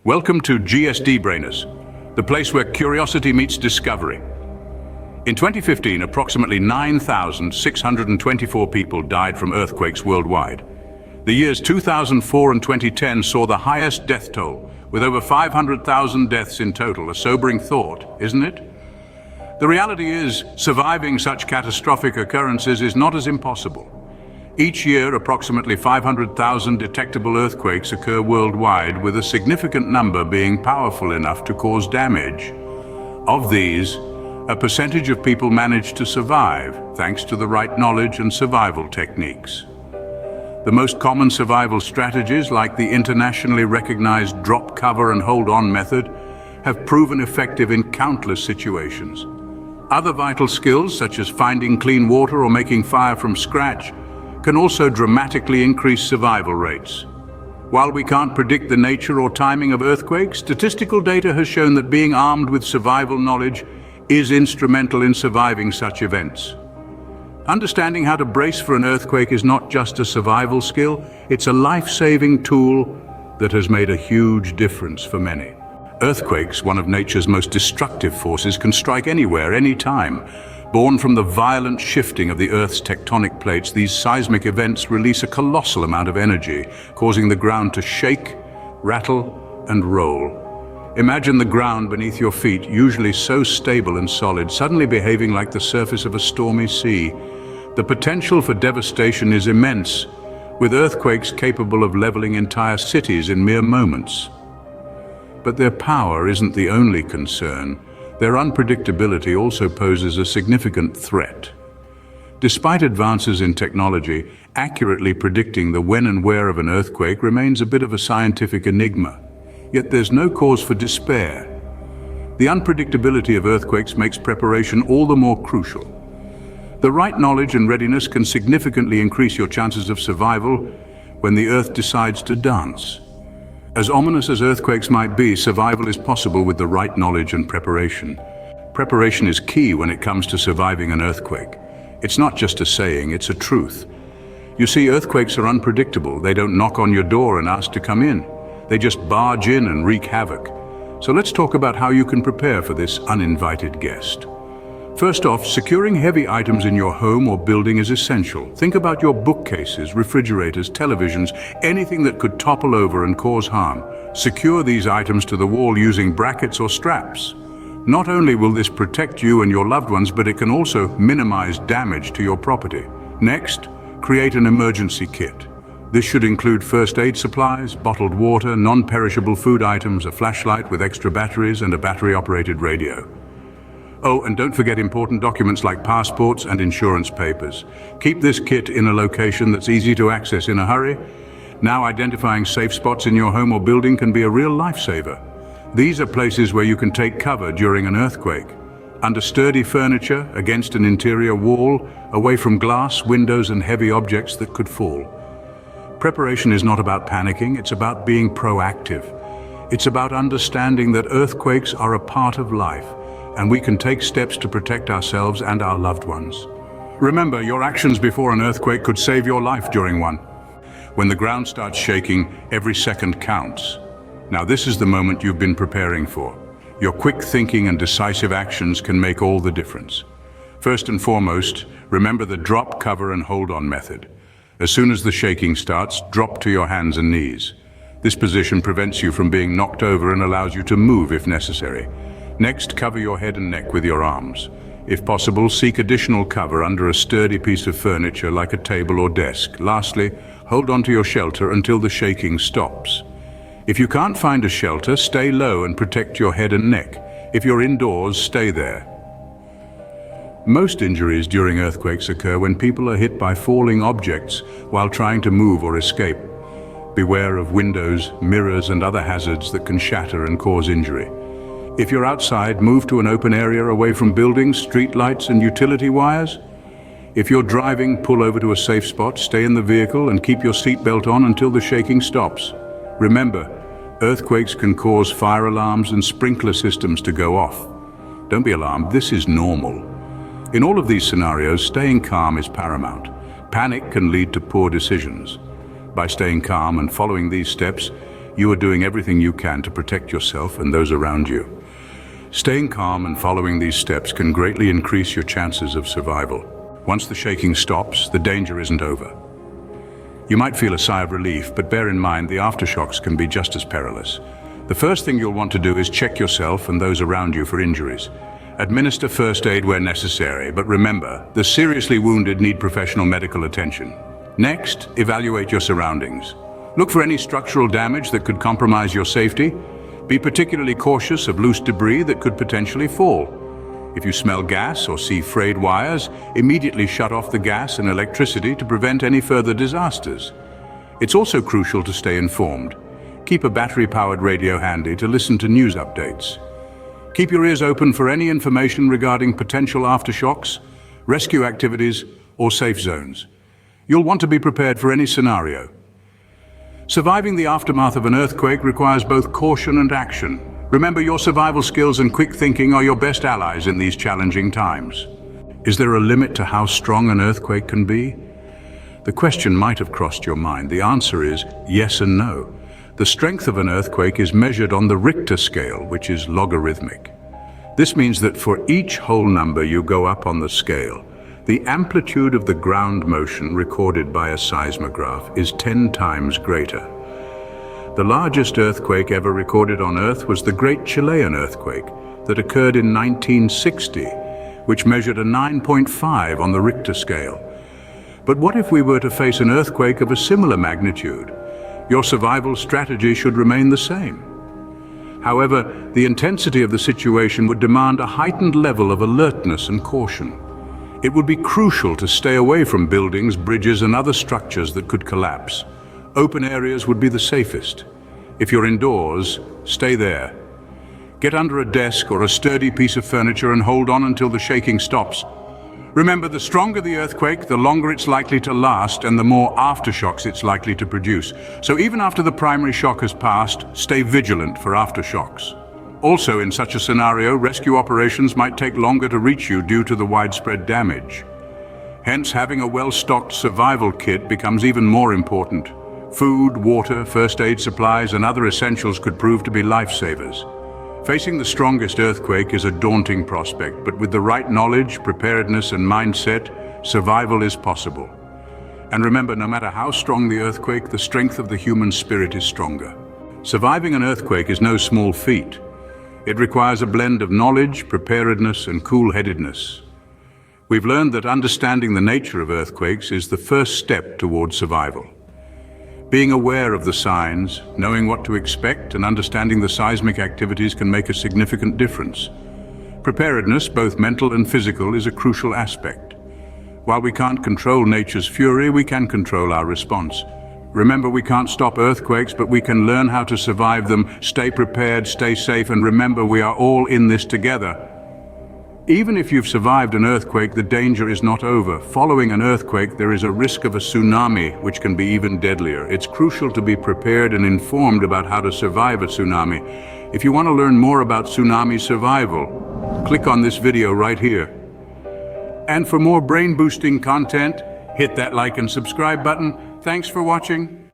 Welcome to GSD Brainers, the place where curiosity meets discovery. In 2015, approximately 9,624 people died from earthquakes worldwide. The years 2004 and 2010 saw the highest death toll, with over 500,000 deaths in total. A sobering thought, isn't it? The reality is, surviving such catastrophic occurrences is not as impossible. Each year, approximately 500,000 detectable earthquakes occur worldwide, with a significant number being powerful enough to cause damage. Of these, a percentage of people manage to survive, thanks to the right knowledge and survival techniques. The most common survival strategies, like the internationally recognized drop, cover, and hold on method, have proven effective in countless situations. Other vital skills, such as finding clean water or making fire from scratch, can also dramatically increase survival rates. While we can't predict the nature or timing of earthquakes, statistical data has shown that being armed with survival knowledge is instrumental in surviving such events. Understanding how to brace for an earthquake is not just a survival skill, it's a life-saving tool that has made a huge difference for many. Earthquakes, one of nature's most destructive forces, can strike anywhere, anytime. Born from the violent shifting of the Earth's tectonic plates, these seismic events release a colossal amount of energy, causing the ground to shake, rattle, and roll. Imagine the ground beneath your feet, usually so stable and solid, suddenly behaving like the surface of a stormy sea. The potential for devastation is immense, with earthquakes capable of leveling entire cities in mere moments. But their power isn't the only concern. Their unpredictability also poses a significant threat. Despite advances in technology, accurately predicting the when and where of an earthquake remains a bit of a scientific enigma. Yet there's no cause for despair. The unpredictability of earthquakes makes preparation all the more crucial. The right knowledge and readiness can significantly increase your chances of survival when the Earth decides to dance. As ominous as earthquakes might be, survival is possible with the right knowledge and preparation. Preparation is key when it comes to surviving an earthquake. It's not just a saying, it's a truth. You see, earthquakes are unpredictable. They don't knock on your door and ask to come in. They just barge in and wreak havoc. So let's talk about how you can prepare for this uninvited guest. First off, securing heavy items in your home or building is essential. Think about your bookcases, refrigerators, televisions, anything that could topple over and cause harm. Secure these items to the wall using brackets or straps. Not only will this protect you and your loved ones, but it can also minimize damage to your property. Next, create an emergency kit. This should include first aid supplies, bottled water, non-perishable food items, a flashlight with extra batteries, and a battery-operated radio. Oh, and don't forget important documents like passports and insurance papers. Keep this kit in a location that's easy to access in a hurry. Now, identifying safe spots in your home or building can be a real lifesaver. These are places where you can take cover during an earthquake. Under sturdy furniture, against an interior wall, away from glass, windows, and heavy objects that could fall. Preparation is not about panicking, it's about being proactive. It's about understanding that earthquakes are a part of life, and we can take steps to protect ourselves and our loved ones. Remember, your actions before an earthquake could save your life during one. When the ground starts shaking, every second counts. Now this is the moment you've been preparing for. Your quick thinking and decisive actions can make all the difference. First and foremost, remember the drop, cover, and hold on method. As soon as the shaking starts, drop to your hands and knees. This position prevents you from being knocked over and allows you to move if necessary. Next, cover your head and neck with your arms. If possible, seek additional cover under a sturdy piece of furniture like a table or desk. Lastly, hold onto your shelter until the shaking stops. If you can't find a shelter, stay low and protect your head and neck. If you're indoors, stay there. Most injuries during earthquakes occur when people are hit by falling objects while trying to move or escape. Beware of windows, mirrors, and other hazards that can shatter and cause injury. If you're outside, move to an open area away from buildings, street lights, and utility wires. If you're driving, pull over to a safe spot, stay in the vehicle, and keep your seatbelt on until the shaking stops. Remember, earthquakes can cause fire alarms and sprinkler systems to go off. Don't be alarmed, this is normal. In all of these scenarios, staying calm is paramount. Panic can lead to poor decisions. By staying calm and following these steps, you are doing everything you can to protect yourself and those around you. Staying calm and following these steps can greatly increase your chances of survival. Once the shaking stops, the danger isn't over. You might feel a sigh of relief, but bear in mind the aftershocks can be just as perilous. The first thing you'll want to do is check yourself and those around you for injuries. Administer first aid where necessary, but remember, the seriously wounded need professional medical attention. Next, evaluate your surroundings. Look for any structural damage that could compromise your safety. Be particularly cautious of loose debris that could potentially fall. If you smell gas or see frayed wires, immediately shut off the gas and electricity to prevent any further disasters. It's also crucial to stay informed. Keep a battery-powered radio handy to listen to news updates. Keep your ears open for any information regarding potential aftershocks, rescue activities, or safe zones. You'll want to be prepared for any scenario. Surviving the aftermath of an earthquake requires both caution and action. Remember, your survival skills and quick thinking are your best allies in these challenging times. Is there a limit to how strong an earthquake can be? The question might have crossed your mind. The answer is yes and no. The strength of an earthquake is measured on the Richter scale, which is logarithmic. This means that for each whole number you go up on the scale, the amplitude of the ground motion recorded by a seismograph is 10 times greater. The largest earthquake ever recorded on Earth was the Great Chilean Earthquake that occurred in 1960, which measured a 9.5 on the Richter scale. But what if we were to face an earthquake of a similar magnitude? Your survival strategy should remain the same. However, the intensity of the situation would demand a heightened level of alertness and caution. It would be crucial to stay away from buildings, bridges, and other structures that could collapse. Open areas would be the safest. If you're indoors, stay there. Get under a desk or a sturdy piece of furniture and hold on until the shaking stops. Remember, the stronger the earthquake, the longer it's likely to last and the more aftershocks it's likely to produce. So even after the primary shock has passed, stay vigilant for aftershocks. Also, in such a scenario, rescue operations might take longer to reach you due to the widespread damage. Hence, having a well-stocked survival kit becomes even more important. Food, water, first aid supplies, and other essentials could prove to be lifesavers. Facing the strongest earthquake is a daunting prospect, but with the right knowledge, preparedness, and mindset, survival is possible. And remember, no matter how strong the earthquake, the strength of the human spirit is stronger. Surviving an earthquake is no small feat. It requires a blend of knowledge, preparedness, and cool-headedness. We've learned that understanding the nature of earthquakes is the first step towards survival. Being aware of the signs, knowing what to expect, and understanding the seismic activities can make a significant difference. Preparedness, both mental and physical, is a crucial aspect. While we can't control nature's fury, we can control our response. Remember, we can't stop earthquakes, but we can learn how to survive them. Stay prepared, stay safe, and remember, we are all in this together. Even if you've survived an earthquake, the danger is not over. Following an earthquake, there is a risk of a tsunami, which can be even deadlier. It's crucial to be prepared and informed about how to survive a tsunami. If you want to learn more about tsunami survival, click on this video right here. And for more brain-boosting content, hit that like and subscribe button. Thanks for watching.